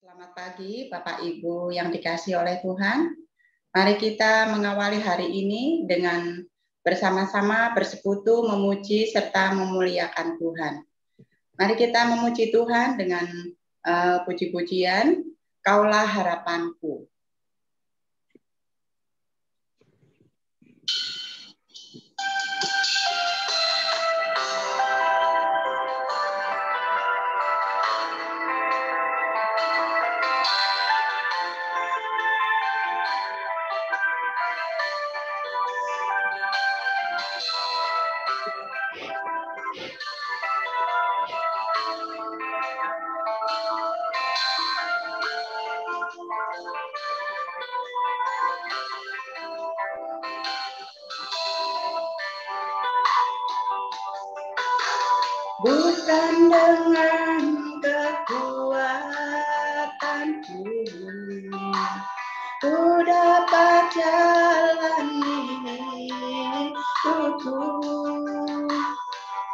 Selamat pagi Bapak Ibu yang dikasihi oleh Tuhan. Mari kita mengawali hari ini dengan bersama-sama bersekutu memuji serta memuliakan Tuhan. Mari kita memuji Tuhan dengan puji-pujian, Kaulah harapanku. Bukan dengan kekuatanku, ku dapat jalani hidupku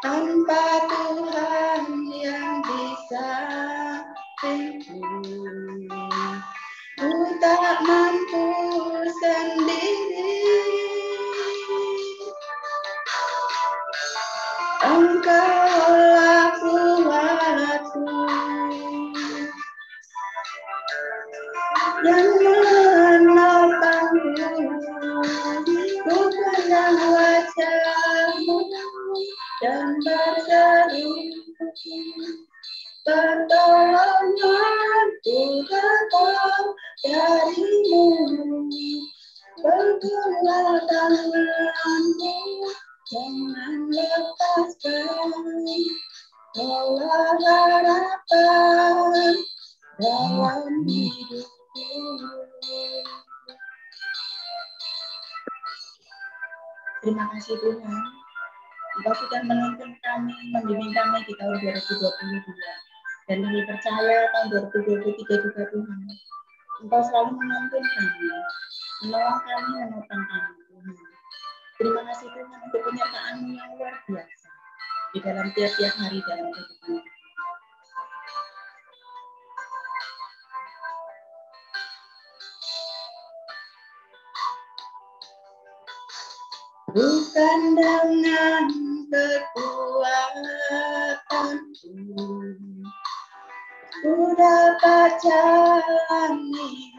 tanpa Tuhan yang di sampingku. Ku tak mampu sendiri, Engkaulah kuatku yang menopangku. Ku pandang wajah-Mu dan berseru, pertolonganku datang dari-Mu. Peganglah tanganku, jangan lepaskan, Kaulah harapan dalam hidupku. Terima kasih Tuhan, Engkau sudah menuntun kami, membimbing kami di tahun 2022. Dan kami percaya tahun 2023 juga Tuhan, Engkau selalu menuntun kami, menolong kami, menopang kami Tuhan. Terima kasih Tuhan untuk penyertaan-Mu yang luar biasa di dalam tiap-tiap hari dalam kehidupan kami. Bukan dengan kekuatanku, ku dapat jalani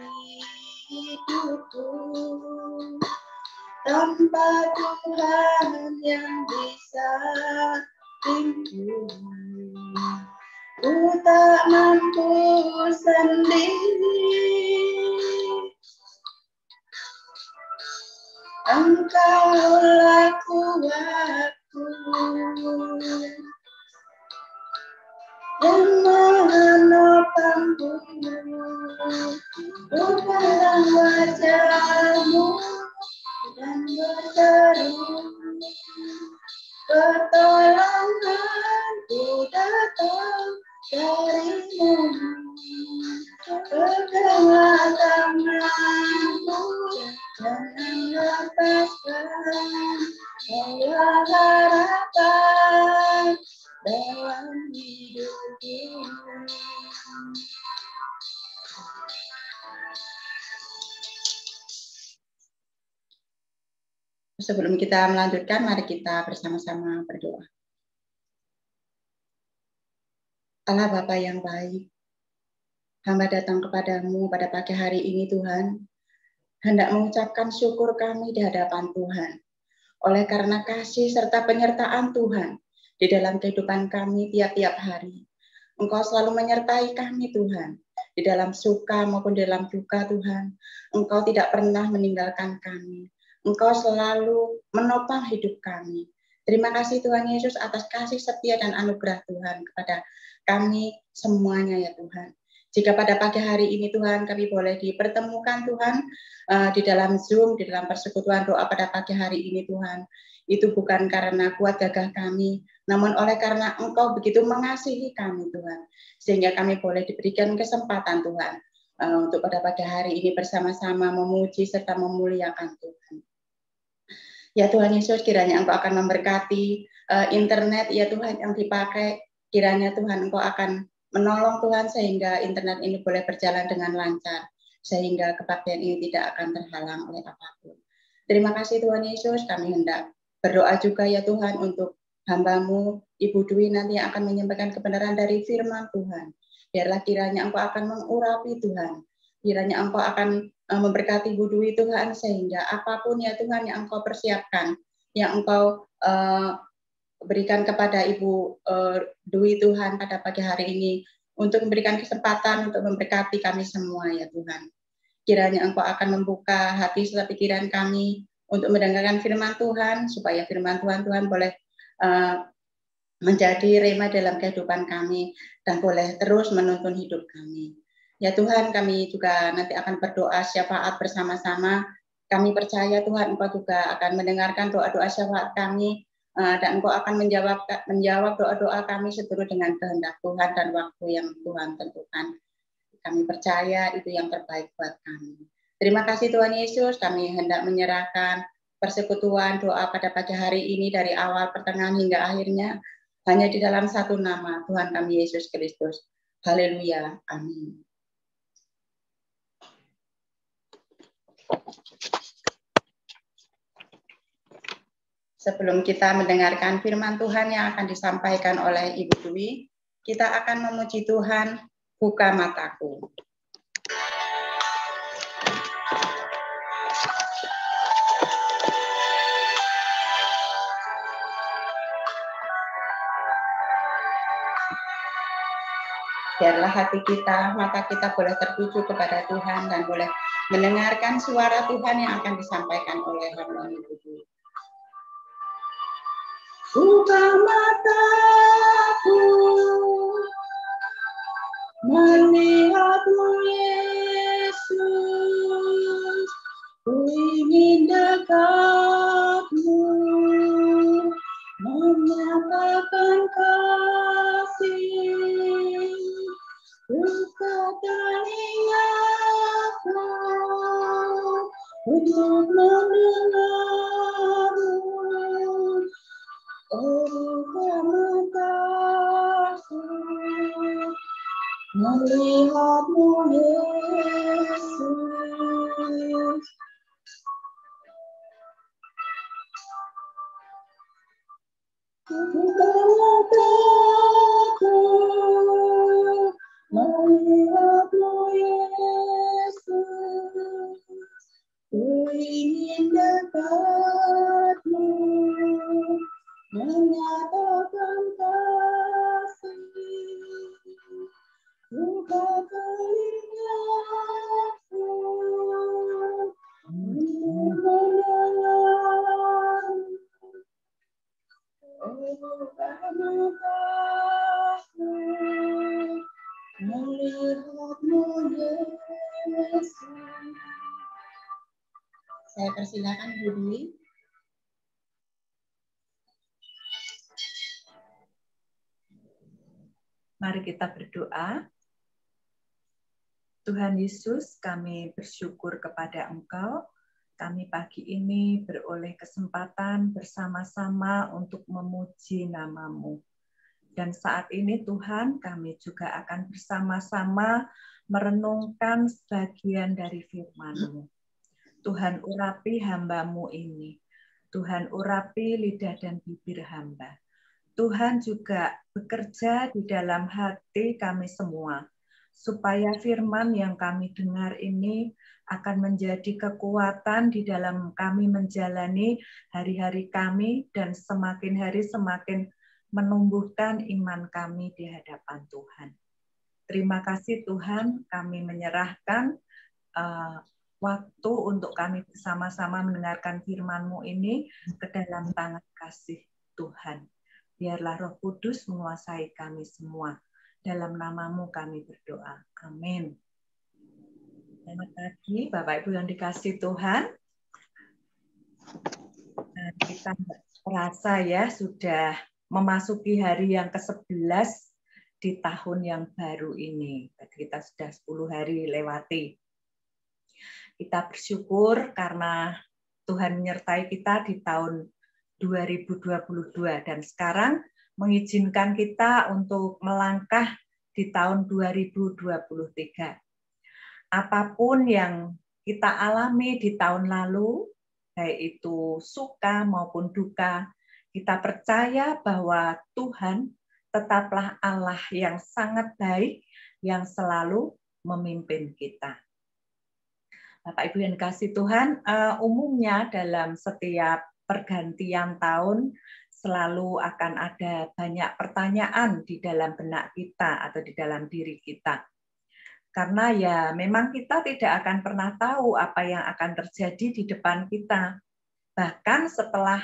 hidupku tanpa Tuhan yang di sampingku. Ku tak mampu sendiri, Engkaulah kuatku yang menopangku. Ku pandang wajah-Mu dan berseru, pertolonganku datang dari-Mu. Peganglah tanganku, jangan lepaskan, Kaulah harapan dalam hidupku. Sebelum kita melanjutkan, mari kita bersama-sama berdoa. Allah Bapa yang baik, hamba datang kepadamu pada pagi hari ini Tuhan, hendak mengucapkan syukur kami di hadapan Tuhan, oleh karena kasih serta penyertaan Tuhan di dalam kehidupan kami tiap-tiap hari. Engkau selalu menyertai kami Tuhan, di dalam suka maupun di dalam duka Tuhan. Engkau tidak pernah meninggalkan kami. Engkau selalu menopang hidup kami. Terima kasih Tuhan Yesus atas kasih setia dan anugerah Tuhan kepada kami semuanya ya Tuhan. Jika pada pagi hari ini Tuhan kami boleh dipertemukan Tuhan di dalam Zoom, di dalam persekutuan doa pada pagi hari ini Tuhan, itu bukan karena kuat gagah kami, namun oleh karena Engkau begitu mengasihi kami Tuhan, sehingga kami boleh diberikan kesempatan Tuhan untuk pada pagi hari ini bersama-sama memuji serta memuliakan Tuhan. Ya Tuhan Yesus, kiranya Engkau akan memberkati internet ya Tuhan yang dipakai, kiranya Tuhan Engkau akan menolong Tuhan sehingga internet ini boleh berjalan dengan lancar, sehingga kebaktian ini tidak akan terhalang oleh apapun. Terima kasih Tuhan Yesus, kami hendak berdoa juga ya Tuhan untuk hamba-Mu, Ibu Dwi nanti yang akan menyampaikan kebenaran dari firman Tuhan. Biarlah kiranya Engkau akan mengurapi Tuhan, kiranya Engkau akan memberkati Ibu Dwi Tuhan, sehingga apapun ya Tuhan yang Engkau persiapkan, yang Engkau berikan kepada Ibu Dwi Tuhan pada pagi hari ini, untuk memberikan kesempatan untuk memberkati kami semua ya Tuhan. Kiranya Engkau akan membuka hati serta pikiran kami untuk mendengarkan firman Tuhan, supaya firman Tuhan boleh menjadi rema dalam kehidupan kami dan boleh terus menuntun hidup kami. Ya Tuhan, kami juga nanti akan berdoa syafaat bersama-sama. Kami percaya Tuhan Engkau juga akan mendengarkan doa-doa syafaat kami, dan Engkau akan menjawab doa-doa kami seturut dengan kehendak Tuhan dan waktu yang Tuhan tentukan. Kami percaya itu yang terbaik buat kami. Terima kasih Tuhan Yesus, kami hendak menyerahkan persekutuan doa pada pagi hari ini dari awal, pertengahan hingga akhirnya hanya di dalam satu nama, Tuhan kami Yesus Kristus. Haleluya. Amin. Sebelum kita mendengarkan firman Tuhan yang akan disampaikan oleh Ibu Dwi, kita akan memuji Tuhan, buka mataku. Biarlah hati kita, mata kita boleh tertuju kepada Tuhan dan boleh mendengarkan suara Tuhan yang akan disampaikan oleh hamba Ibu Dwi. Buka mataku, melihat-Mu Yesus, ku ingin dekat-Mu, menyatakan kasih, buka telingaku untuk mendengar-Mu. Oh, buka mataku, melihat-Mu Yesus. Buka mataku, melihat-Mu Yesus. Ku ingin dekat-Mu, menyatakan kasih, buka telingaku untuk mendengar. Oh, buka mataku, melihat-Mu Yesus. Saya persilakan Bu Dwi. Mari kita berdoa. Tuhan Yesus, kami bersyukur kepada Engkau. Kami pagi ini beroleh kesempatan bersama-sama untuk memuji nama-Mu. Dan saat ini Tuhan, kami juga akan bersama-sama merenungkan sebagian dari firman-Mu. Tuhan urapi hamba-Mu ini. Tuhan urapi lidah dan bibir hamba. Tuhan juga bekerja di dalam hati kami semua, supaya firman yang kami dengar ini akan menjadi kekuatan di dalam kami menjalani hari-hari kami, dan semakin hari semakin menumbuhkan iman kami di hadapan Tuhan. Terima kasih Tuhan, kami menyerahkan waktu untuk kami bersama-sama mendengarkan firman-Mu ini ke dalam tangan kasih Tuhan. Biarlah Roh Kudus menguasai kami semua. Dalam nama-Mu kami berdoa. Amin. Selamat pagi Bapak Ibu yang dikasihi Tuhan. Nah, kita merasa ya sudah memasuki hari yang ke-11 di tahun yang baru ini. Tadi kita sudah 10 hari lewati. Kita bersyukur karena Tuhan menyertai kita di tahun 2022 dan sekarang mengizinkan kita untuk melangkah di tahun 2023. Apapun yang kita alami di tahun lalu, baik itu suka maupun duka, kita percaya bahwa Tuhan tetaplah Allah yang sangat baik, yang selalu memimpin kita. Bapak Ibu yang dikasihi Tuhan, umumnya dalam setiap pergantian tahun selalu akan ada banyak pertanyaan di dalam benak kita atau di dalam diri kita. Karena ya memang kita tidak akan pernah tahu apa yang akan terjadi di depan kita. Bahkan setelah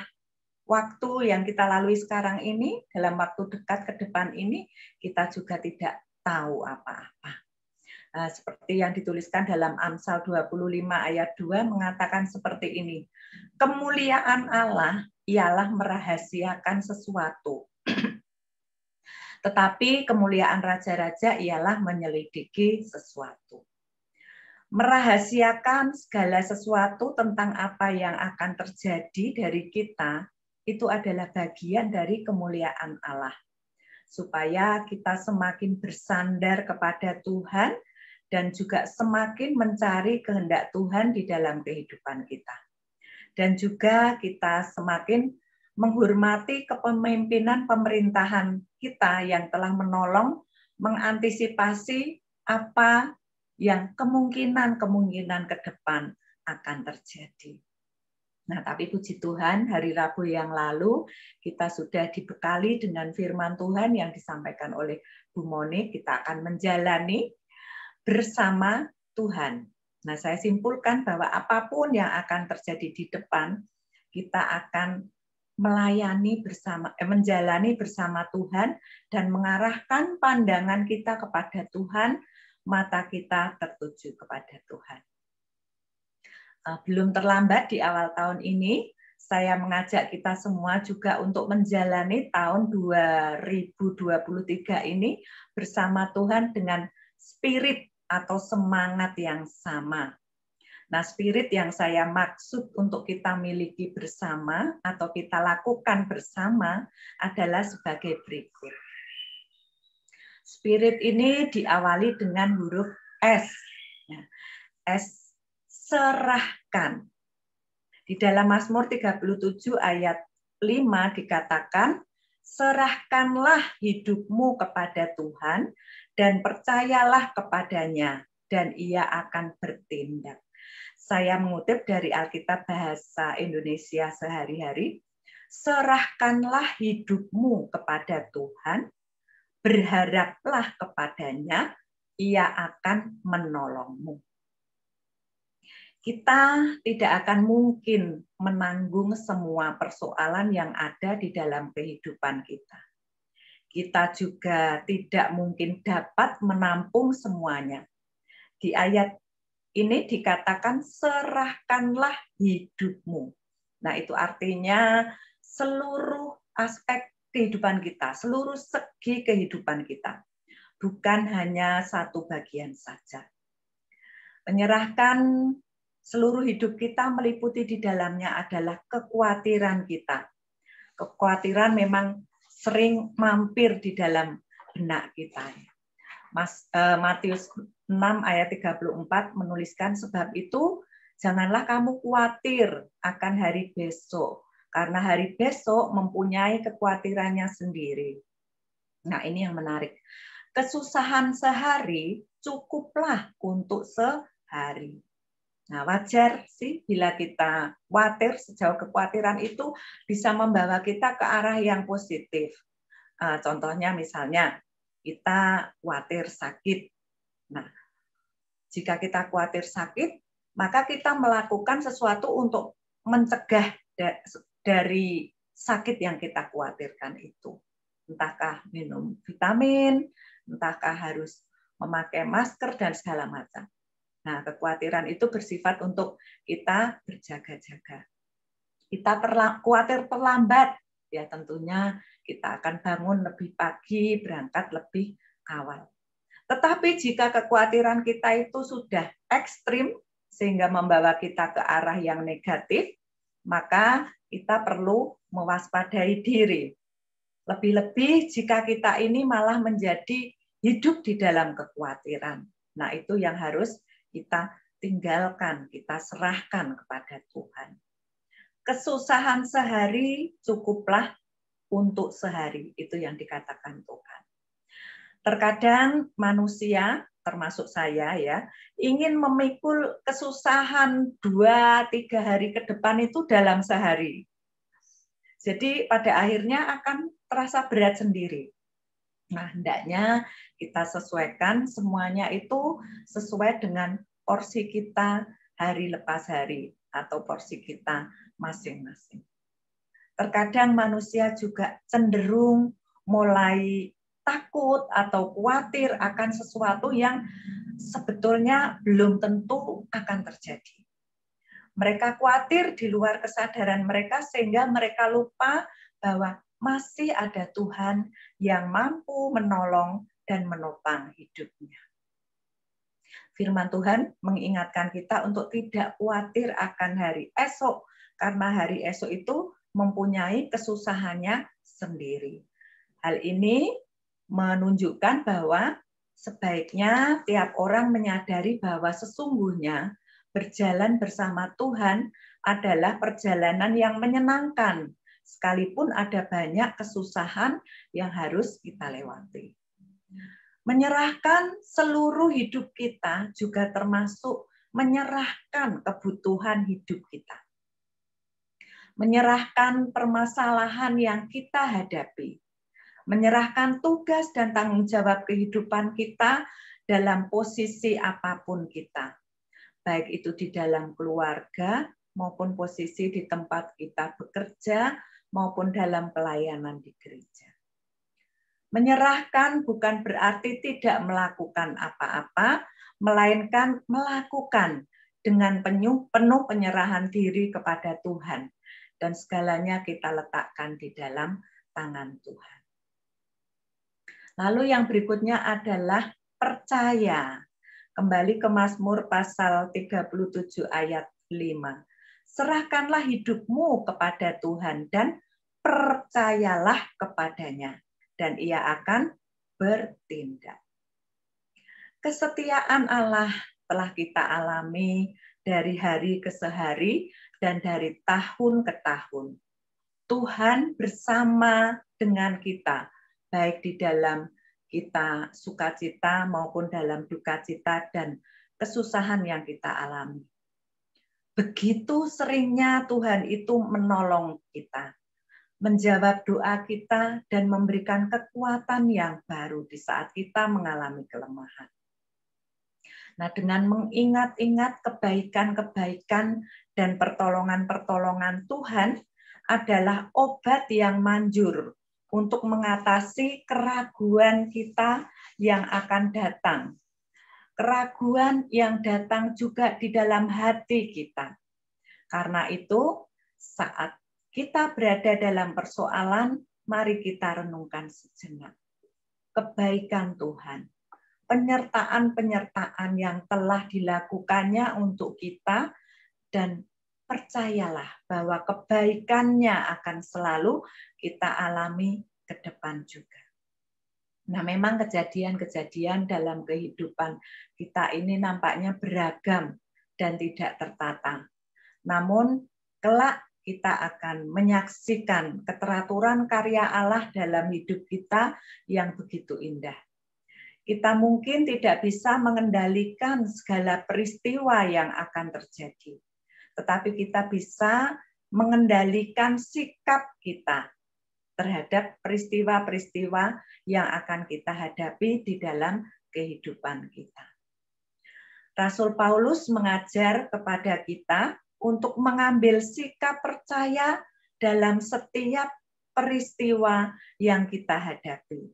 waktu yang kita lalui sekarang ini, dalam waktu dekat ke depan ini, kita juga tidak tahu apa-apa. Seperti yang dituliskan dalam Amsal 25 ayat 2 mengatakan seperti ini. Kemuliaan Allah ialah merahasiakan sesuatu. Tetapi kemuliaan raja-raja ialah menyelidiki sesuatu. Merahasiakan segala sesuatu tentang apa yang akan terjadi dari kita, itu adalah bagian dari kemuliaan Allah. Supaya kita semakin bersandar kepada Tuhan dan juga semakin mencari kehendak Tuhan di dalam kehidupan kita. Dan juga kita semakin menghormati kepemimpinan pemerintahan kita yang telah menolong mengantisipasi apa yang kemungkinan ke depan akan terjadi. Nah, tapi puji Tuhan, hari Rabu yang lalu kita sudah dibekali dengan firman Tuhan yang disampaikan oleh Bu Moni. Kita akan menjalani bersama Tuhan. Nah, saya simpulkan bahwa apapun yang akan terjadi di depan, kita akan melayani bersama, menjalani bersama Tuhan dan mengarahkan pandangan kita kepada Tuhan, mata kita tertuju kepada Tuhan. Belum terlambat di awal tahun ini, saya mengajak kita semua juga untuk menjalani tahun 2023 ini bersama Tuhan dengan spirit atau semangat yang sama. Nah, spirit yang saya maksud untuk kita miliki bersama atau kita lakukan bersama adalah sebagai berikut. Spirit ini diawali dengan huruf S. S, serahkan. Di dalam Mazmur 37 ayat 5 dikatakan, serahkanlah hidupmu kepada Tuhan dan percayalah kepadanya, dan ia akan bertindak. Saya mengutip dari Alkitab Bahasa Indonesia Sehari-hari, serahkanlah hidupmu kepada Tuhan, berharaplah kepadanya, ia akan menolongmu. Kita tidak akan mungkin menanggung semua persoalan yang ada di dalam kehidupan kita. Kita juga tidak mungkin dapat menampung semuanya. Di ayat ini dikatakan serahkanlah hidupmu. Nah, itu artinya seluruh aspek kehidupan kita, seluruh segi kehidupan kita. Bukan hanya satu bagian saja. Menyerahkan seluruh hidup kita meliputi di dalamnya adalah kekhawatiran kita. Kekhawatiran memang sering mampir di dalam benak kita. Matius 6 ayat 34 menuliskan, sebab itu janganlah kamu khawatir akan hari besok, karena hari besok mempunyai kekhawatirannya sendiri. Nah, ini yang menarik. Kesusahan sehari cukuplah untuk sehari. Nah, wajar sih bila kita khawatir, sejauh kekhawatiran itu bisa membawa kita ke arah yang positif. Contohnya misalnya, kita khawatir sakit. Nah, jika kita khawatir sakit, maka kita melakukan sesuatu untuk mencegah dari sakit yang kita khawatirkan itu. Entahkah minum vitamin, entahkah harus memakai masker, dan segala macam. Nah, kekhawatiran itu bersifat untuk kita berjaga-jaga. Kita khawatir terlambat, ya tentunya kita akan bangun lebih pagi, berangkat lebih awal. Tetapi jika kekhawatiran kita itu sudah ekstrim, sehingga membawa kita ke arah yang negatif, maka kita perlu mewaspadai diri. Lebih-lebih jika kita ini malah menjadi hidup di dalam kekhawatiran. Nah, itu yang harus kita tinggalkan, kita serahkan kepada Tuhan. Kesusahan sehari cukuplah untuk sehari, itu yang dikatakan Tuhan. Terkadang manusia, termasuk saya ya, ingin memikul kesusahan 2-3 hari ke depan itu dalam sehari. Jadi pada akhirnya akan terasa berat sendiri. Nah, hendaknya kita sesuaikan semuanya itu sesuai dengan porsi kita hari lepas hari atau porsi kita masing-masing. Terkadang manusia juga cenderung mulai takut atau khawatir akan sesuatu yang sebetulnya belum tentu akan terjadi. Mereka khawatir di luar kesadaran mereka sehingga mereka lupa bahwa masih ada Tuhan yang mampu menolong dan menopang hidupnya. Firman Tuhan mengingatkan kita untuk tidak khawatir akan hari esok, karena hari esok itu mempunyai kesusahannya sendiri. Hal ini menunjukkan bahwa sebaiknya tiap orang menyadari bahwa sesungguhnya berjalan bersama Tuhan adalah perjalanan yang menyenangkan, sekalipun ada banyak kesusahan yang harus kita lewati. Menyerahkan seluruh hidup kita juga termasuk menyerahkan kebutuhan hidup kita. Menyerahkan permasalahan yang kita hadapi. Menyerahkan tugas dan tanggung jawab kehidupan kita dalam posisi apapun kita. Baik itu di dalam keluarga, maupun posisi di tempat kita bekerja, maupun dalam pelayanan di gereja. Menyerahkan bukan berarti tidak melakukan apa-apa, melainkan melakukan dengan penuh penyerahan diri kepada Tuhan. Dan segalanya kita letakkan di dalam tangan Tuhan. Lalu yang berikutnya adalah percaya. Kembali ke Mazmur pasal 37 ayat 5. Serahkanlah hidupmu kepada Tuhan dan percayalah kepadanya, dan Ia akan bertindak. Kesetiaan Allah telah kita alami dari hari ke hari dan dari tahun ke tahun. Tuhan bersama dengan kita, baik di dalam kita sukacita maupun dalam duka cita dan kesusahan yang kita alami. Begitu seringnya Tuhan itu menolong kita, menjawab doa kita, dan memberikan kekuatan yang baru di saat kita mengalami kelemahan. Nah, dengan mengingat-ingat kebaikan-kebaikan dan pertolongan-pertolongan Tuhan adalah obat yang manjur untuk mengatasi keraguan kita yang akan datang. Keraguan yang datang juga di dalam hati kita. Karena itu, saat kita berada dalam persoalan, mari kita renungkan sejenak. Kebaikan Tuhan, penyertaan-penyertaan yang telah dilakukannya untuk kita, dan percayalah bahwa kebaikannya akan selalu kita alami ke depan juga. Nah, memang kejadian-kejadian dalam kehidupan kita ini nampaknya beragam dan tidak tertata. Namun, kelak kita akan menyaksikan keteraturan karya Allah dalam hidup kita yang begitu indah. Kita mungkin tidak bisa mengendalikan segala peristiwa yang akan terjadi, tetapi kita bisa mengendalikan sikap kita terhadap peristiwa-peristiwa yang akan kita hadapi di dalam kehidupan kita. Rasul Paulus mengajar kepada kita untuk mengambil sikap percaya dalam setiap peristiwa yang kita hadapi.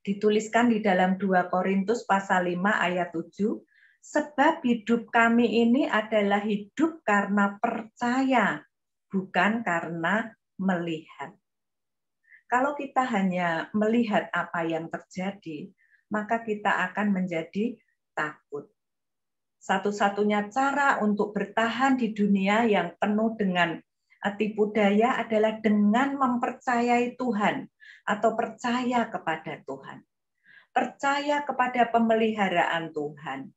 Dituliskan di dalam 2 Korintus pasal 5 ayat 7, sebab hidup kami ini adalah hidup karena percaya, bukan karena melihat. Kalau kita hanya melihat apa yang terjadi, maka kita akan menjadi takut. Satu-satunya cara untuk bertahan di dunia yang penuh dengan tipu daya adalah dengan mempercayai Tuhan atau percaya kepada Tuhan. percaya kepada pemeliharaan Tuhan,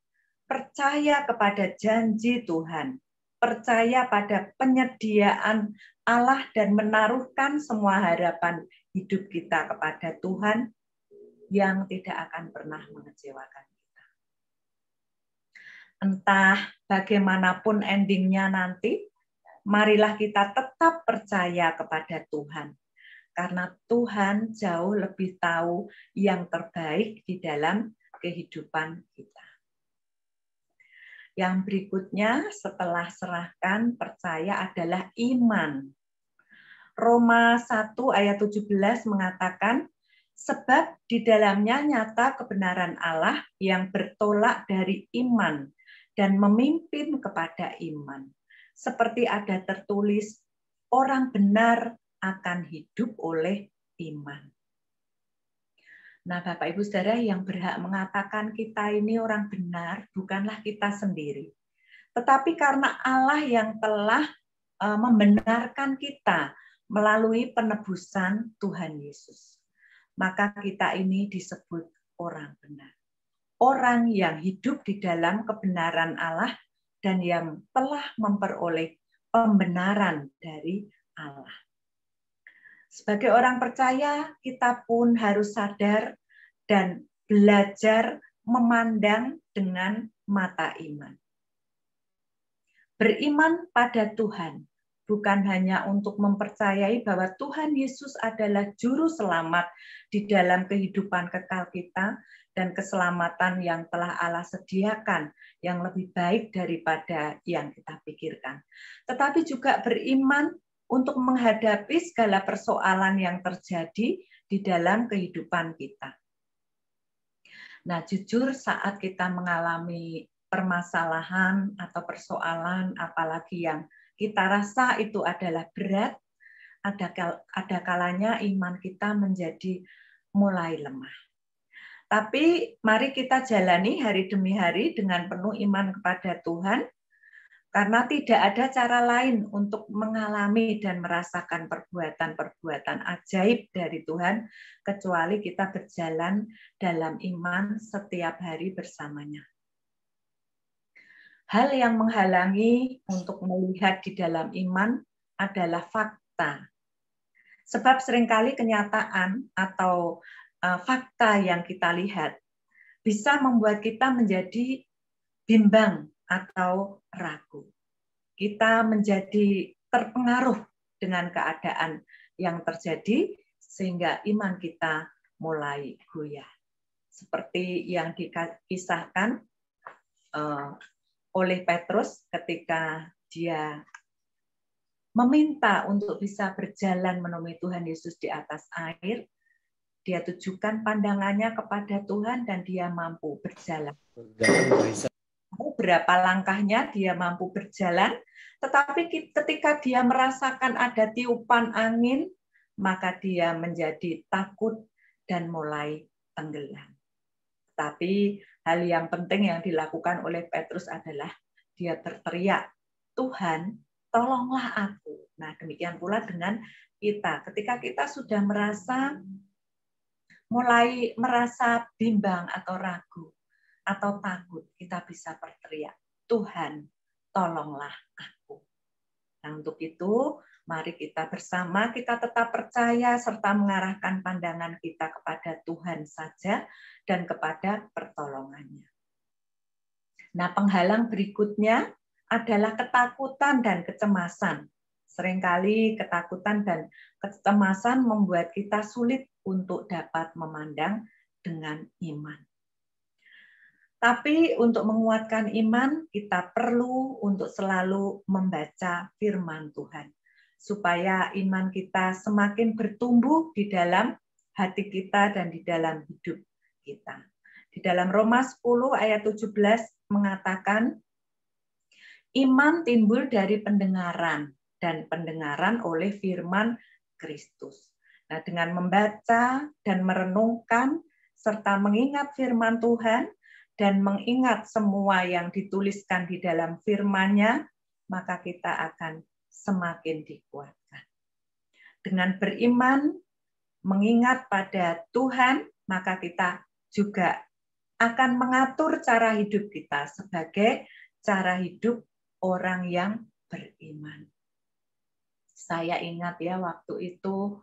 percaya kepada janji Tuhan, percaya pada penyediaan Allah dan menaruhkan semua harapan hidup kita kepada Tuhan yang tidak akan pernah mengecewakan kita. Entah bagaimanapun endingnya nanti, marilah kita tetap percaya kepada Tuhan. Karena Tuhan jauh lebih tahu yang terbaik di dalam kehidupan kita. Yang berikutnya setelah serahkan percaya adalah iman. Roma 1 ayat 17 mengatakan, sebab di dalamnya nyata kebenaran Allah yang bertolak dari iman dan memimpin kepada iman. Seperti ada tertulis, orang benar akan hidup oleh iman. Nah, Bapak Ibu Saudara, yang berhak mengatakan kita ini orang benar bukanlah kita sendiri. Tetapi karena Allah yang telah membenarkan kita melalui penebusan Tuhan Yesus. Maka kita ini disebut orang benar. Orang yang hidup di dalam kebenaran Allah dan yang telah memperoleh pembenaran dari Allah. Sebagai orang percaya, kita pun harus sadar dan belajar memandang dengan mata iman. Beriman pada Tuhan bukan hanya untuk mempercayai bahwa Tuhan Yesus adalah juru selamat di dalam kehidupan kekal kita dan keselamatan yang telah Allah sediakan yang lebih baik daripada yang kita pikirkan. Tetapi juga beriman untuk menghadapi segala persoalan yang terjadi di dalam kehidupan kita. Nah, jujur saat kita mengalami permasalahan atau persoalan, apalagi yang kita rasa itu adalah berat, ada kalanya iman kita menjadi mulai lemah. Tapi mari kita jalani hari demi hari dengan penuh iman kepada Tuhan, karena tidak ada cara lain untuk mengalami dan merasakan perbuatan-perbuatan ajaib dari Tuhan, kecuali kita berjalan dalam iman setiap hari bersamanya. Hal yang menghalangi untuk melihat di dalam iman adalah fakta. Sebab seringkali kenyataan atau fakta yang kita lihat bisa membuat kita menjadi bimbang atau ragu. Kita menjadi terpengaruh dengan keadaan yang terjadi sehingga iman kita mulai goyah. Seperti yang dikisahkan oleh Petrus ketika dia meminta untuk bisa berjalan menemui Tuhan Yesus di atas air, dia tujukan pandangannya kepada Tuhan dan dia mampu berjalan. Berapa langkahnya dia mampu berjalan, tetapi ketika dia merasakan ada tiupan angin, maka dia menjadi takut dan mulai tenggelam. Tapi hal yang penting yang dilakukan oleh Petrus adalah dia berteriak, Tuhan, tolonglah aku. Nah, demikian pula dengan kita. Ketika kita sudah mulai merasa bimbang atau ragu atau takut, kita bisa berteriak, Tuhan, tolonglah aku. Nah, untuk itu, mari kita bersama, kita tetap percaya serta mengarahkan pandangan kita kepada Tuhan saja dan kepada pertolongannya. Nah, penghalang berikutnya adalah ketakutan dan kecemasan. Seringkali ketakutan dan kecemasan membuat kita sulit untuk dapat memandang dengan iman. Tapi untuk menguatkan iman, kita perlu untuk selalu membaca firman Tuhan. Supaya iman kita semakin bertumbuh di dalam hati kita dan di dalam hidup kita. Di dalam Roma 10 ayat 17 mengatakan, iman timbul dari pendengaran, dan pendengaran oleh firman Kristus. Nah, dengan membaca dan merenungkan, serta mengingat firman Tuhan, dan mengingat semua yang dituliskan di dalam firman-Nya, maka kita akan semakin dikuatkan. Dengan beriman, mengingat pada Tuhan, maka kita juga akan mengatur cara hidup kita sebagai cara hidup orang yang beriman. Saya ingat ya waktu itu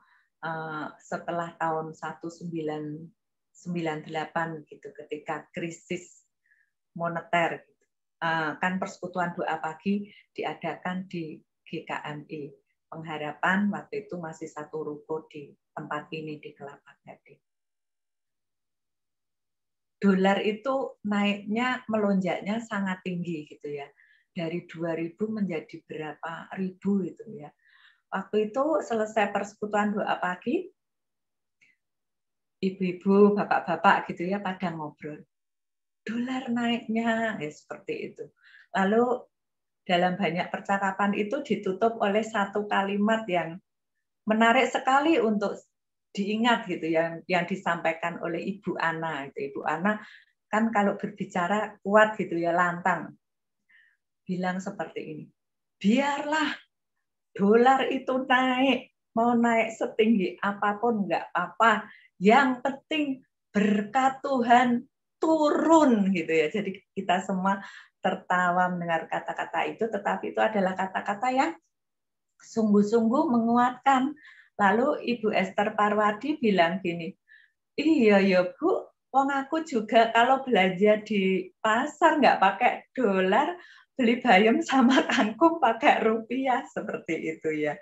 setelah tahun 1998 gitu, ketika krisis moneter, kan persekutuan doa pagi diadakan di GKMI. Pengharapan waktu itu masih satu ruko di tempat ini di Kelapa Gading. Dolar itu naiknya, melonjaknya sangat tinggi gitu ya. Dari 2.000 menjadi berapa ribu gitu ya. Waktu itu selesai persekutuan doa pagi, ibu-ibu, bapak-bapak gitu ya pada ngobrol. Dolar naiknya, ya seperti itu. Lalu dalam banyak percakapan itu ditutup oleh satu kalimat yang menarik sekali untuk diingat gitu, yang disampaikan oleh Ibu Ana. Ibu Ana kan kalau berbicara kuat gitu ya, lantang. Bilang seperti ini, biarlah dolar itu naik, mau naik setinggi apapun nggak apa-apa, yang penting berkat Tuhan turun gitu ya. Jadi kita semua tertawa mendengar kata-kata itu, tetapi itu adalah kata-kata yang sungguh-sungguh menguatkan. Lalu Ibu Esther Parwadi bilang gini, iya ya Bu, wong aku juga kalau belanja di pasar nggak pakai dolar, beli bayam sama kangkung pakai rupiah, seperti itu ya.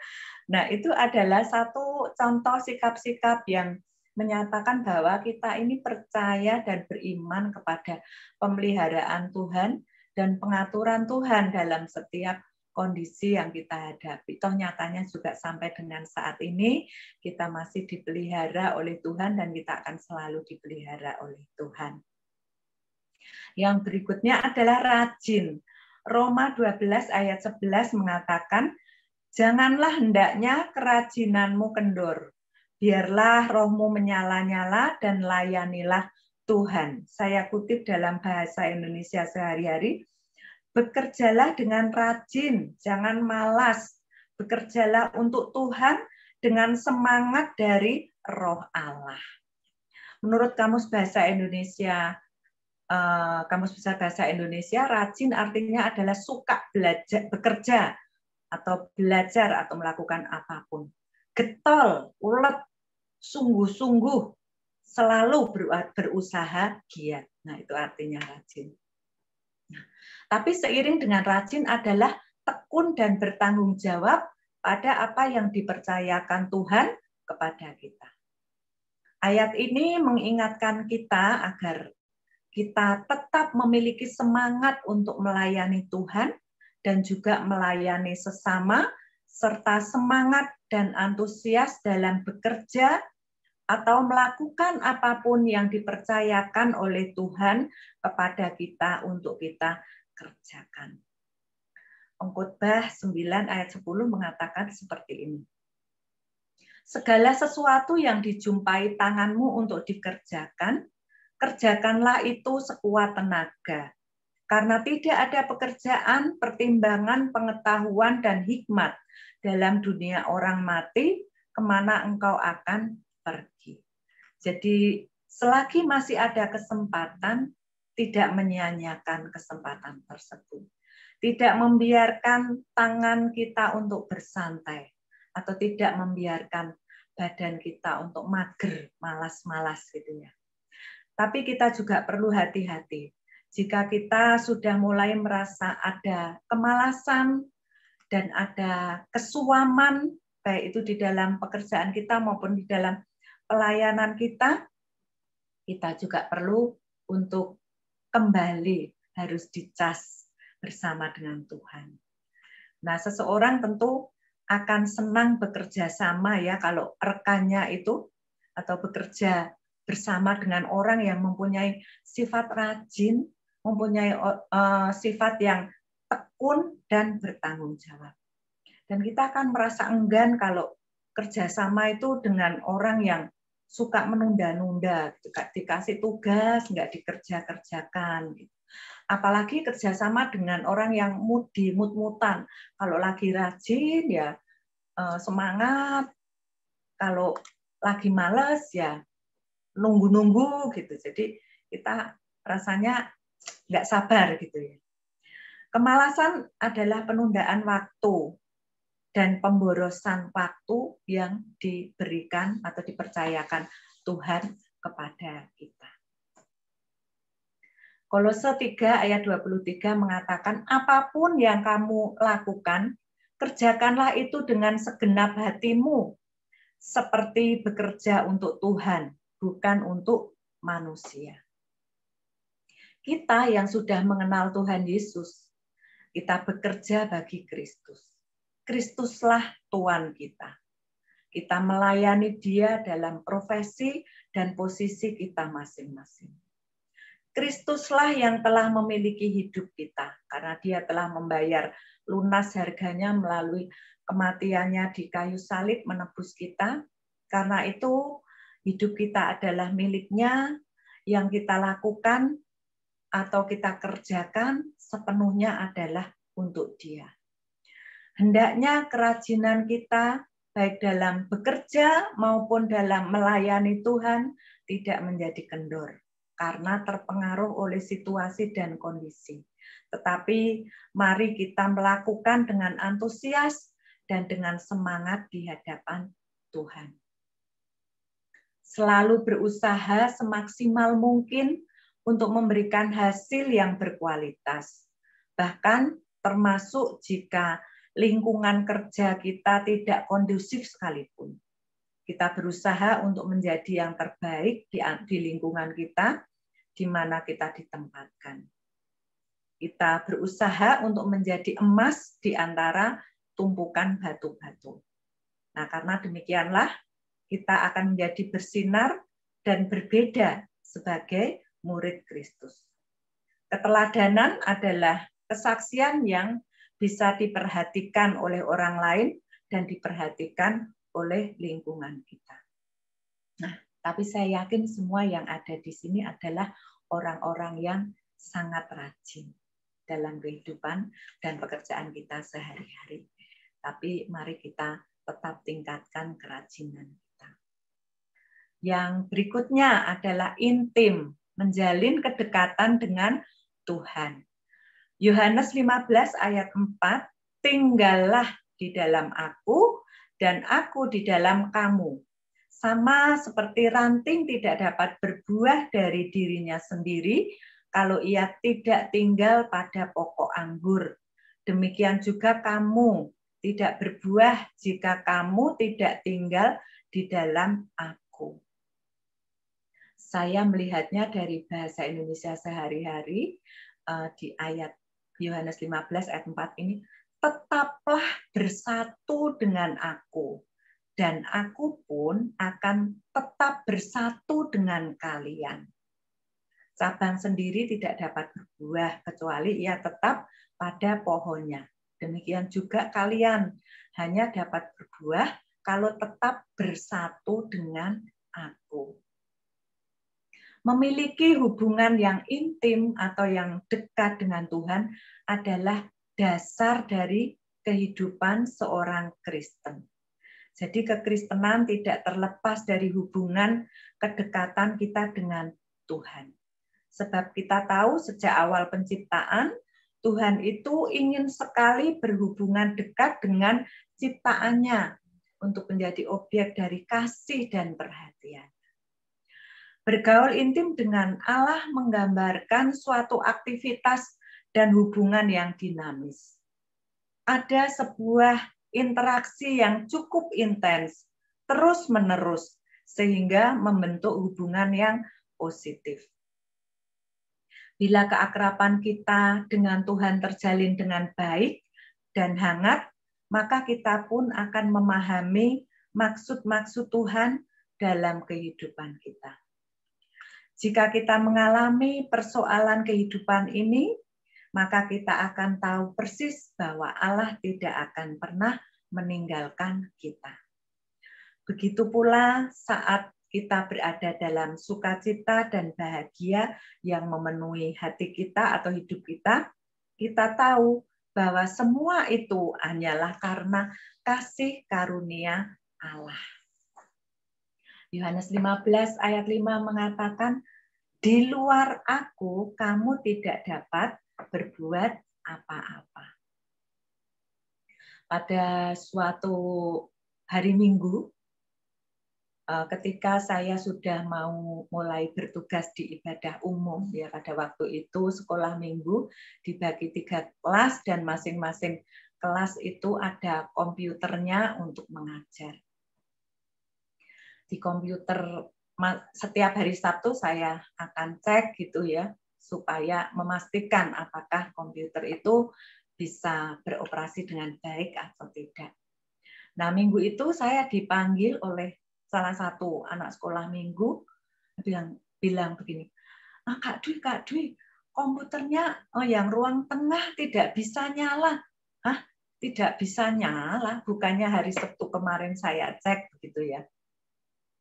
Nah, itu adalah satu contoh sikap-sikap yang menyatakan bahwa kita ini percaya dan beriman kepada pemeliharaan Tuhan dan pengaturan Tuhan dalam setiap kondisi yang kita hadapi. Toh nyatanya juga sampai dengan saat ini kita masih dipelihara oleh Tuhan dan kita akan selalu dipelihara oleh Tuhan. Yang berikutnya adalah rajin. Roma 12 ayat 11 mengatakan, janganlah hendaknya kerajinanmu kendor. Biarlah rohmu menyala-nyala dan layanilah Tuhan. Saya kutip dalam bahasa Indonesia sehari-hari. Bekerjalah dengan rajin, jangan malas. Bekerjalah untuk Tuhan dengan semangat dari Roh Allah. Menurut Kamus Bahasa Indonesia, Kamus Besar Bahasa Indonesia, rajin artinya adalah suka belajar, bekerja, atau belajar atau melakukan apapun. Getol, ulet, sungguh-sungguh, selalu berusaha giat. Nah, itu artinya rajin. Nah, tapi seiring dengan rajin adalah tekun dan bertanggung jawab pada apa yang dipercayakan Tuhan kepada kita. Ayat ini mengingatkan kita agar kita tetap memiliki semangat untuk melayani Tuhan dan juga melayani sesama, serta semangat dan antusias dalam bekerja atau melakukan apapun yang dipercayakan oleh Tuhan kepada kita untuk kita kerjakan. Pengkhotbah 9 ayat 10 mengatakan seperti ini. Segala sesuatu yang dijumpai tanganmu untuk dikerjakan, kerjakanlah itu sekuat tenaga. Karena tidak ada pekerjaan, pertimbangan, pengetahuan, dan hikmat dalam dunia orang mati, kemana engkau akan pergi. Jadi selagi masih ada kesempatan, tidak menyia-nyiakan kesempatan tersebut. Tidak membiarkan tangan kita untuk bersantai, atau tidak membiarkan badan kita untuk mager, malas-malas gitu ya. Tapi kita juga perlu hati-hati. Jika kita sudah mulai merasa ada kemalasan dan ada kesuaman, baik itu di dalam pekerjaan kita maupun di dalam pelayanan kita juga perlu untuk kembali harus dicas bersama dengan Tuhan. Nah, seseorang tentu akan senang bekerja sama ya kalau rekannya itu atau bekerja bersama dengan orang yang mempunyai sifat rajin, mempunyai sifat yang tekun dan bertanggung jawab. Dan kita akan merasa enggan kalau kerjasama itu dengan orang yang suka menunda-nunda, dikasih tugas nggak dikerjakan. Apalagi kerjasama dengan orang yang mut-mutan. Kalau lagi rajin ya semangat, kalau lagi malas ya nunggu-nunggu gitu. Jadi kita rasanya nggak sabar gitu ya. Kemalasan adalah penundaan waktu dan pemborosan waktu yang diberikan atau dipercayakan Tuhan kepada kita. Kolose 3 ayat 23 mengatakan, apapun yang kamu lakukan, kerjakanlah itu dengan segenap hatimu, seperti bekerja untuk Tuhan, bukan untuk manusia. Kita yang sudah mengenal Tuhan Yesus, kita bekerja bagi Kristus. Kristuslah Tuhan kita. Kita melayani Dia dalam profesi dan posisi kita masing-masing. Kristuslah yang telah memiliki hidup kita, karena Dia telah membayar lunas harganya melalui kematiannya di kayu salib menebus kita. Karena itu hidup kita adalah milik-Nya, yang kita lakukan atau kita kerjakan sepenuhnya adalah untuk Dia. Hendaknya kerajinan kita, baik dalam bekerja maupun dalam melayani Tuhan, tidak menjadi kendor karena terpengaruh oleh situasi dan kondisi. Tetapi mari kita melakukan dengan antusias dan dengan semangat di hadapan Tuhan. Selalu berusaha semaksimal mungkin untuk memberikan hasil yang berkualitas. Bahkan termasuk jika lingkungan kerja kita tidak kondusif sekalipun. Kita berusaha untuk menjadi yang terbaik di lingkungan kita, di mana kita ditempatkan. Kita berusaha untuk menjadi emas di antara tumpukan batu-batu. Nah, karena demikianlah kita akan menjadi bersinar dan berbeda sebagai murid Kristus. Keteladanan adalah kesaksian yang bisa diperhatikan oleh orang lain dan diperhatikan oleh lingkungan kita. Nah, tapi saya yakin semua yang ada di sini adalah orang-orang yang sangat rajin dalam kehidupan dan pekerjaan kita sehari-hari. Tapi mari kita tetap tingkatkan kerajinan kita. Yang berikutnya adalah intim, menjalin kedekatan dengan Tuhan. Yohanes 15 ayat 4, tinggallah di dalam aku dan aku di dalam kamu. Sama seperti ranting tidak dapat berbuah dari dirinya sendiri kalau ia tidak tinggal pada pokok anggur. Demikian juga kamu tidak berbuah jika kamu tidak tinggal di dalam aku. Saya melihatnya dari bahasa Indonesia sehari-hari di ayat Yohanes 15 ayat 4 ini, tetaplah bersatu dengan aku, dan aku pun akan tetap bersatu dengan kalian. Cabang sendiri tidak dapat berbuah kecuali ia tetap pada pohonnya. Demikian juga kalian hanya dapat berbuah kalau tetap bersatu dengan aku. Memiliki hubungan yang intim atau yang dekat dengan Tuhan adalah dasar dari kehidupan seorang Kristen. Jadi kekristenan tidak terlepas dari hubungan kedekatan kita dengan Tuhan. Sebab kita tahu sejak awal penciptaan, Tuhan itu ingin sekali berhubungan dekat dengan ciptaannya untuk menjadi objek dari kasih dan perhatian. Bergaul intim dengan Allah menggambarkan suatu aktivitas dan hubungan yang dinamis. Ada sebuah interaksi yang cukup intens, terus-menerus, sehingga membentuk hubungan yang positif. Bila keakraban kita dengan Tuhan terjalin dengan baik dan hangat, maka kita pun akan memahami maksud-maksud Tuhan dalam kehidupan kita. Jika kita mengalami persoalan kehidupan ini, maka kita akan tahu persis bahwa Allah tidak akan pernah meninggalkan kita. Begitu pula saat kita berada dalam sukacita dan bahagia yang memenuhi hati kita atau hidup kita, kita tahu bahwa semua itu hanyalah karena kasih karunia Allah. Yohanes 15 ayat 5 mengatakan, di luar aku kamu tidak dapat berbuat apa-apa. Pada suatu hari Minggu, ketika saya sudah mau mulai bertugas di ibadah umum, ya pada waktu itu sekolah minggu dibagi 3 kelas dan masing-masing kelas itu ada komputernya untuk mengajar. Di komputer setiap hari Sabtu saya akan cek gitu ya, supaya memastikan apakah komputer itu bisa beroperasi dengan baik atau tidak. Nah, minggu itu saya dipanggil oleh salah satu anak sekolah minggu, bilang begini, Kak Dwi, komputernya yang ruang tengah tidak bisa nyala. Hah? Tidak bisa nyala? Bukannya hari Sabtu kemarin saya cek begitu ya.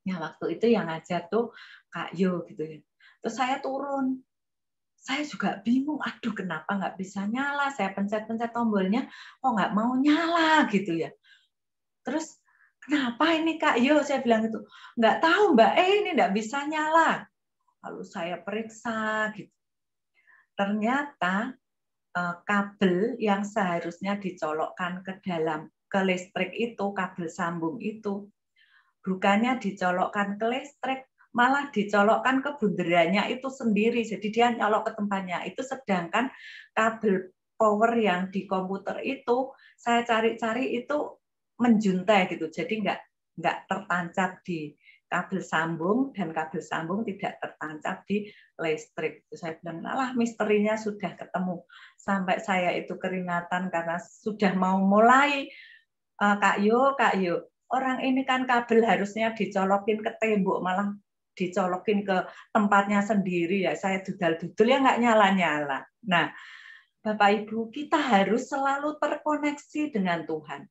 Ya, waktu itu yang ngajar tuh Kak Yo gitu ya. Terus saya turun. Saya juga bingung, aduh kenapa nggak bisa nyala? Saya pencet-pencet tombolnya, kok nggak mau nyala gitu ya. Terus, kenapa ini Kak Yo? Saya bilang itu, nggak tahu Mbak, ini nggak bisa nyala. Lalu saya periksa gitu. Ternyata kabel yang seharusnya dicolokkan ke dalam ke listrik itu, kabel sambung itu, bukannya dicolokkan ke listrik, malah dicolokkan ke bunderannya itu sendiri. Jadi dia nyolok ke tempatnya. Itu sedangkan kabel power yang di komputer itu saya cari-cari itu menjuntai gitu. Jadi nggak tertancap di kabel sambung dan kabel sambung tidak tertancap di listrik. Saya bilang, lah misterinya sudah ketemu. Sampai saya itu keringatan karena sudah mau mulai. Kak Yo, orang ini kan kabel harusnya dicolokin ke tembok, malah dicolokin ke tempatnya sendiri ya. Saya dudal-dudul ya nggak nyala-nyala. Nah, Bapak Ibu, kita harus selalu terkoneksi dengan Tuhan.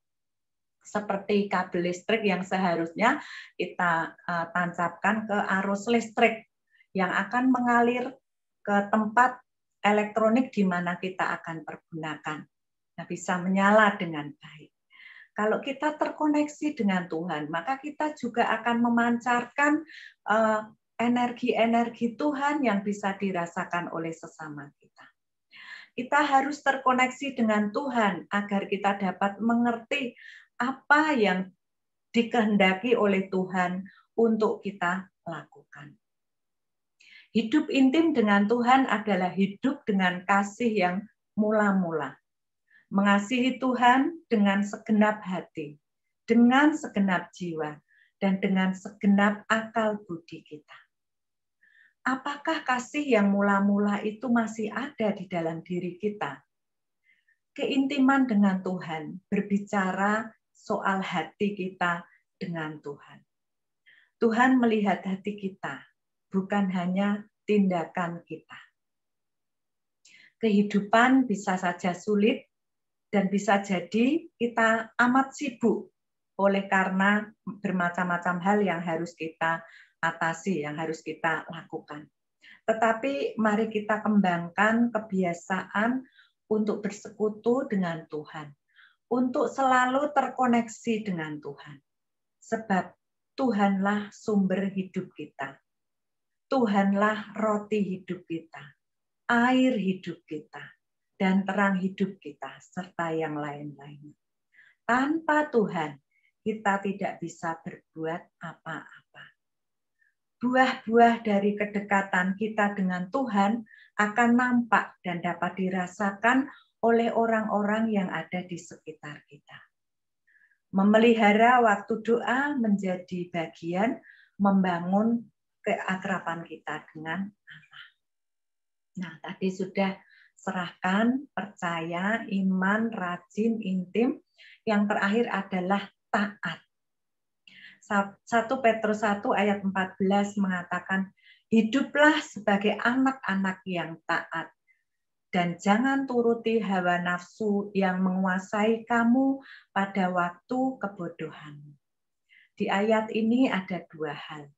Seperti kabel listrik yang seharusnya kita tancapkan ke arus listrik yang akan mengalir ke tempat elektronik di mana kita akan pergunakan. Nah, bisa menyala dengan baik. Kalau kita terkoneksi dengan Tuhan, maka kita juga akan memancarkan energi-energi Tuhan yang bisa dirasakan oleh sesama kita. Kita harus terkoneksi dengan Tuhan agar kita dapat mengerti apa yang dikehendaki oleh Tuhan untuk kita lakukan. Hidup intim dengan Tuhan adalah hidup dengan kasih yang mula-mula. Mengasihi Tuhan dengan segenap hati, dengan segenap jiwa, dan dengan segenap akal budi kita. Apakah kasih yang mula-mula itu masih ada di dalam diri kita? Keintiman dengan Tuhan berbicara soal hati kita dengan Tuhan. Tuhan melihat hati kita, bukan hanya tindakan kita. Kehidupan bisa saja sulit, dan bisa jadi kita amat sibuk oleh karena bermacam-macam hal yang harus kita atasi, yang harus kita lakukan. Tetapi mari kita kembangkan kebiasaan untuk bersekutu dengan Tuhan, untuk selalu terkoneksi dengan Tuhan. Sebab Tuhanlah sumber hidup kita. Tuhanlah roti hidup kita, air hidup kita, dan terang hidup kita, serta yang lain-lain. Tanpa Tuhan, kita tidak bisa berbuat apa-apa. Buah-buah dari kedekatan kita dengan Tuhan akan nampak dan dapat dirasakan oleh orang-orang yang ada di sekitar kita. Memelihara waktu doa menjadi bagian membangun keakraban kita dengan Allah. Nah, tadi sudah serahkan, percaya, iman, rajin, intim. Yang terakhir adalah taat. 1 Petrus 1 ayat 14 mengatakan, hiduplah sebagai anak-anak yang taat. Dan jangan turuti hawa nafsu yang menguasai kamu pada waktu kebodohan. Di ayat ini ada 2 hal.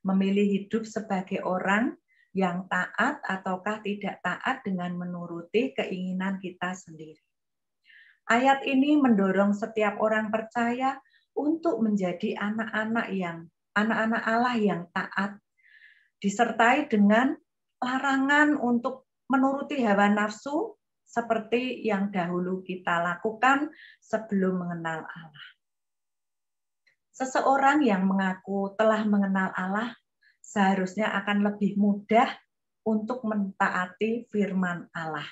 Memilih hidup sebagai orang yang taat ataukah tidak taat dengan menuruti keinginan kita sendiri. Ayat ini mendorong setiap orang percaya untuk menjadi anak-anak yang anak-anak Allah yang taat, disertai dengan larangan untuk menuruti hawa nafsu seperti yang dahulu kita lakukan sebelum mengenal Allah. Seseorang yang mengaku telah mengenal Allah seharusnya akan lebih mudah untuk mentaati firman Allah,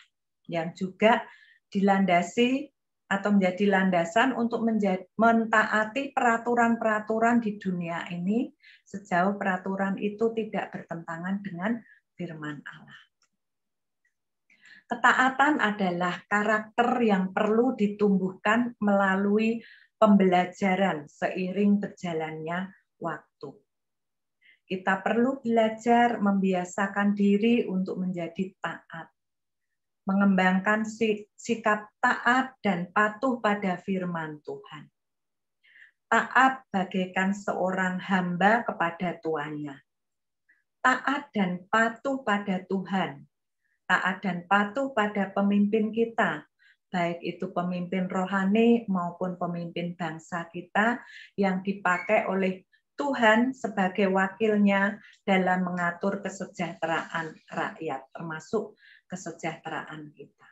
yang juga dilandasi atau menjadi landasan untuk mentaati peraturan-peraturan di dunia ini sejauh peraturan itu tidak bertentangan dengan firman Allah. Ketaatan adalah karakter yang perlu ditumbuhkan melalui pembelajaran seiring berjalannya waktu. Kita perlu belajar membiasakan diri untuk menjadi taat, mengembangkan sikap taat dan patuh pada firman Tuhan. Taat bagaikan seorang hamba kepada tuannya. Taat dan patuh pada Tuhan. Taat dan patuh pada pemimpin kita, baik itu pemimpin rohani maupun pemimpin bangsa kita yang dipakai oleh Tuhan sebagai wakilnya dalam mengatur kesejahteraan rakyat, termasuk kesejahteraan kita.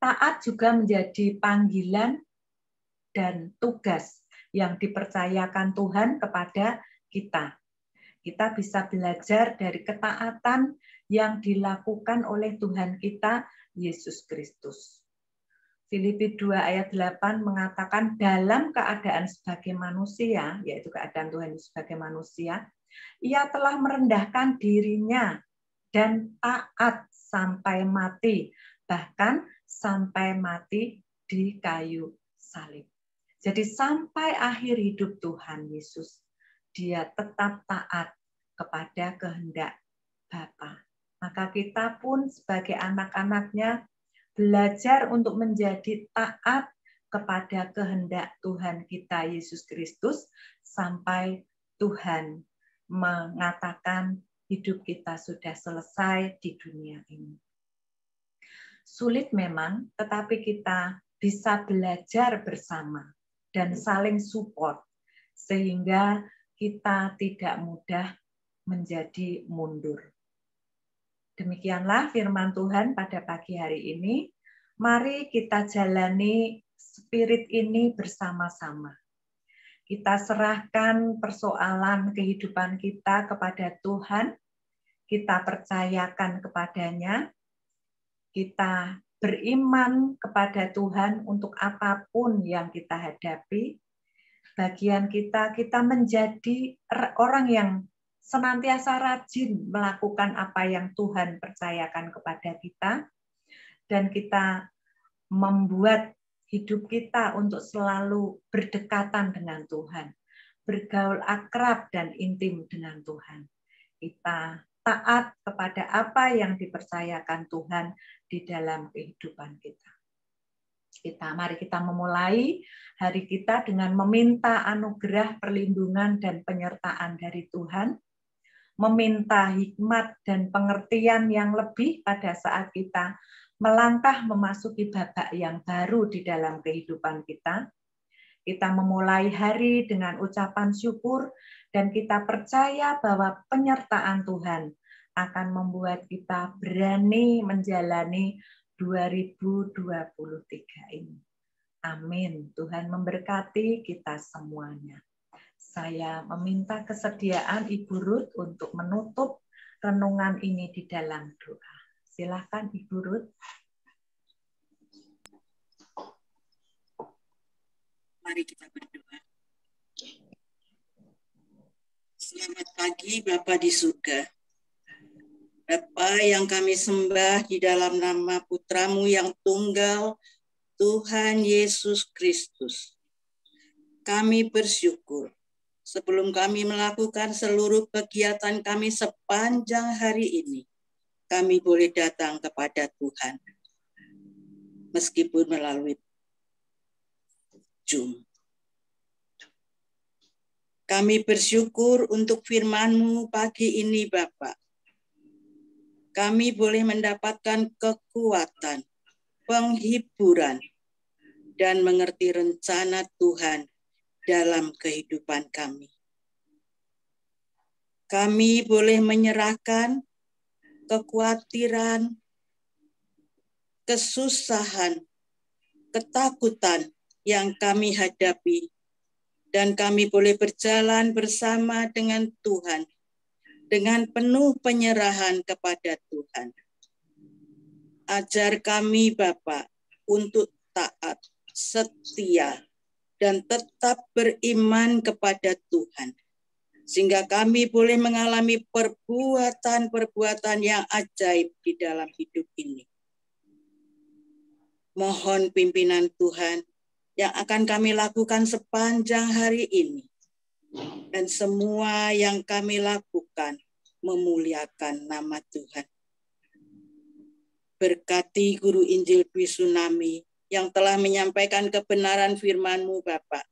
Taat juga menjadi panggilan dan tugas yang dipercayakan Tuhan kepada kita. Kita bisa belajar dari ketaatan yang dilakukan oleh Tuhan kita, Yesus Kristus. Filipi 2 ayat 8 mengatakan dalam keadaan sebagai manusia, yaitu keadaan Tuhan sebagai manusia, ia telah merendahkan dirinya dan taat sampai mati, bahkan sampai mati di kayu salib. Jadi sampai akhir hidup Tuhan Yesus, dia tetap taat kepada kehendak Bapa. Maka kita pun sebagai anak-anaknya belajar untuk menjadi taat kepada kehendak Tuhan kita Yesus Kristus sampai Tuhan mengatakan hidup kita sudah selesai di dunia ini. Sulit memang, tetapi kita bisa belajar bersama dan saling support sehingga kita tidak mudah menjadi mundur. Demikianlah firman Tuhan pada pagi hari ini. Mari kita jalani spirit ini bersama-sama. Kita serahkan persoalan kehidupan kita kepada Tuhan. Kita percayakan kepadanya. Kita beriman kepada Tuhan untuk apapun yang kita hadapi. Bagian kita menjadi orang yang senantiasa rajin melakukan apa yang Tuhan percayakan kepada kita, dan kita membuat hidup kita untuk selalu berdekatan dengan Tuhan, bergaul akrab dan intim dengan Tuhan. Kita taat kepada apa yang dipercayakan Tuhan di dalam kehidupan kita. Mari kita memulai hari kita dengan meminta anugerah, perlindungan, dan penyertaan dari Tuhan, meminta hikmat dan pengertian yang lebih pada saat kita melangkah memasuki babak yang baru di dalam kehidupan kita. Kita memulai hari dengan ucapan syukur dan kita percaya bahwa penyertaan Tuhan akan membuat kita berani menjalani 2023 ini. Amin. Tuhan memberkati kita semuanya. Saya meminta kesediaan Ibu Ruth untuk menutup renungan ini di dalam doa. Silakan Ibu Ruth. Mari kita berdoa. Selamat pagi Bapa di surga. Bapa yang kami sembah di dalam nama Putramu yang tunggal, Tuhan Yesus Kristus. Kami bersyukur sebelum kami melakukan seluruh kegiatan kami sepanjang hari ini, kami boleh datang kepada Tuhan, meskipun melalui Zoom. Kami bersyukur untuk firman-Mu pagi ini, Bapak. Kami boleh mendapatkan kekuatan, penghiburan, dan mengerti rencana Tuhan dalam kehidupan kami. kami boleh menyerahkan kekhawatiran, kesusahan, ketakutan yang kami hadapi, dan kami boleh berjalan bersama dengan Tuhan, dengan penuh penyerahan kepada Tuhan. Ajar kami, Bapa, untuk taat, setia, dan tetap beriman kepada Tuhan, sehingga kami boleh mengalami perbuatan-perbuatan yang ajaib di dalam hidup ini. Mohon pimpinan Tuhan yang akan kami lakukan sepanjang hari ini, dan semua yang kami lakukan memuliakan nama Tuhan. Berkati guru Injil Dwi Tsunami yang telah menyampaikan kebenaran firman-Mu, Bapak.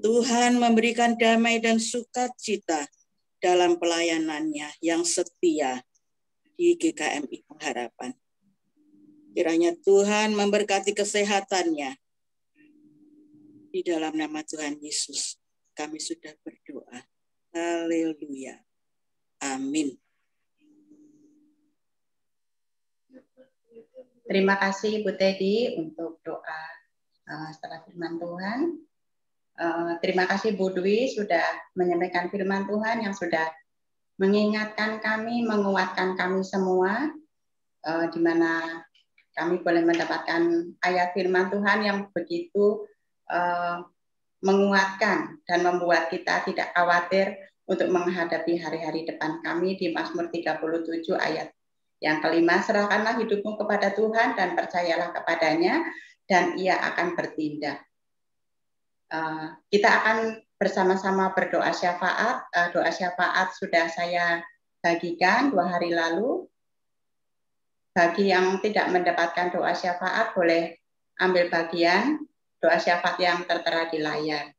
Tuhan memberikan damai dan sukacita dalam pelayanannya yang setia di GKMI Pengharapan. Kiranya Tuhan memberkati kesehatannya. Di dalam nama Tuhan Yesus, kami sudah berdoa. Haleluya. Amin. Terima kasih Bu Teddy untuk doa setelah firman Tuhan. Terima kasih Bu Dwi sudah menyampaikan firman Tuhan yang sudah mengingatkan kami, menguatkan kami semua, di mana kami boleh mendapatkan ayat firman Tuhan yang begitu menguatkan dan membuat kita tidak khawatir untuk menghadapi hari-hari depan kami di Mazmur 37 ayat yang kelima, serahkanlah hidupmu kepada Tuhan dan percayalah kepadanya dan Ia akan bertindak. Kita akan bersama-sama berdoa syafaat. Doa syafaat sudah saya bagikan 2 hari lalu. Bagi yang tidak mendapatkan doa syafaat boleh ambil bagian doa syafaat yang tertera di layar.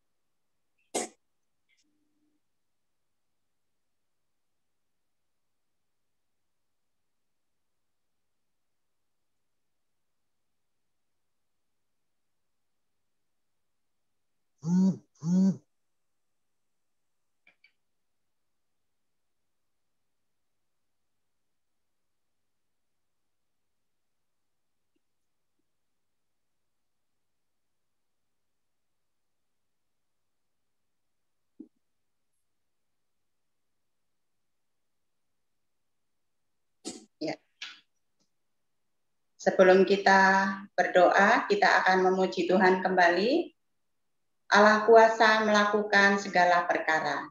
Ya. Sebelum kita berdoa, kita akan memuji Tuhan kembali. Allah kuasa melakukan segala perkara.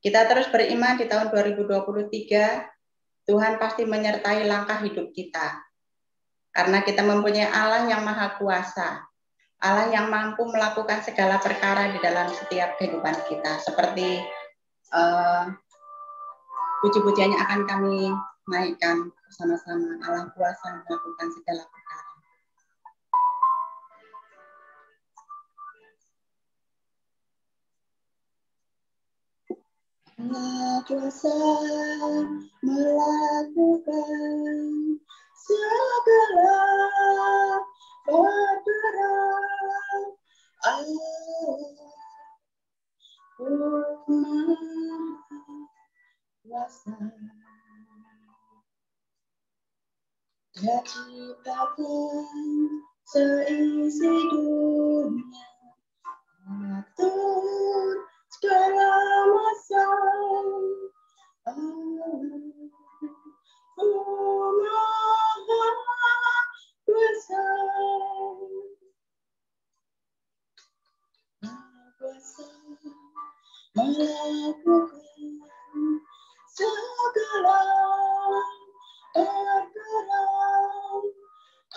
Kita terus beriman di tahun 2023, Tuhan pasti menyertai langkah hidup kita. Karena kita mempunyai Allah yang maha kuasa, Allah yang mampu melakukan segala perkara di dalam setiap kehidupan kita. Seperti puji-pujiannya akan kami naikkan bersama-sama. Allah kuasa melakukan segala perkara. Allah kuasa melakukan segala perkara. Allah kuasa. Dia ciptakan seisi dunia, atur segala masa. Maha kuasa, melakukan segala perkara.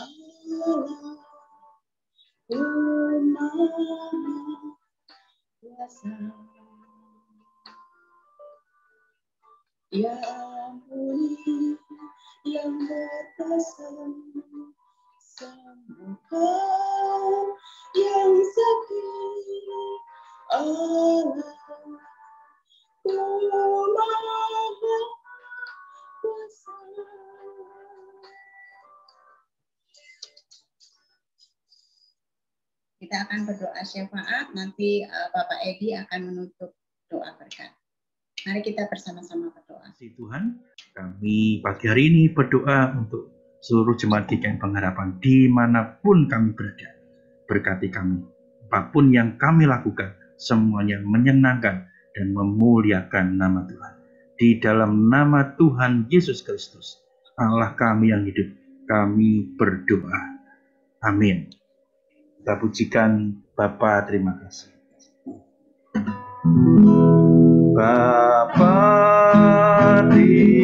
Allah Maha kuasa. Ya ampuni yang berdosa, sembuhkan yang sakit. Allah Maha kuasa. Kita akan berdoa syafaat, nanti Bapak Edi akan menutup doa berkat. Mari kita bersama-sama berdoa. Tuhan, kami pagi hari ini berdoa untuk seluruh jemaat GKI Pengharapan dimanapun kami berada. Berkati kami, apapun yang kami lakukan, semuanya menyenangkan dan memuliakan nama Tuhan. Di dalam nama Tuhan Yesus Kristus, Allah kami yang hidup, kami berdoa. Amin. Kita pujikan Bapa, terima kasih. Bapa di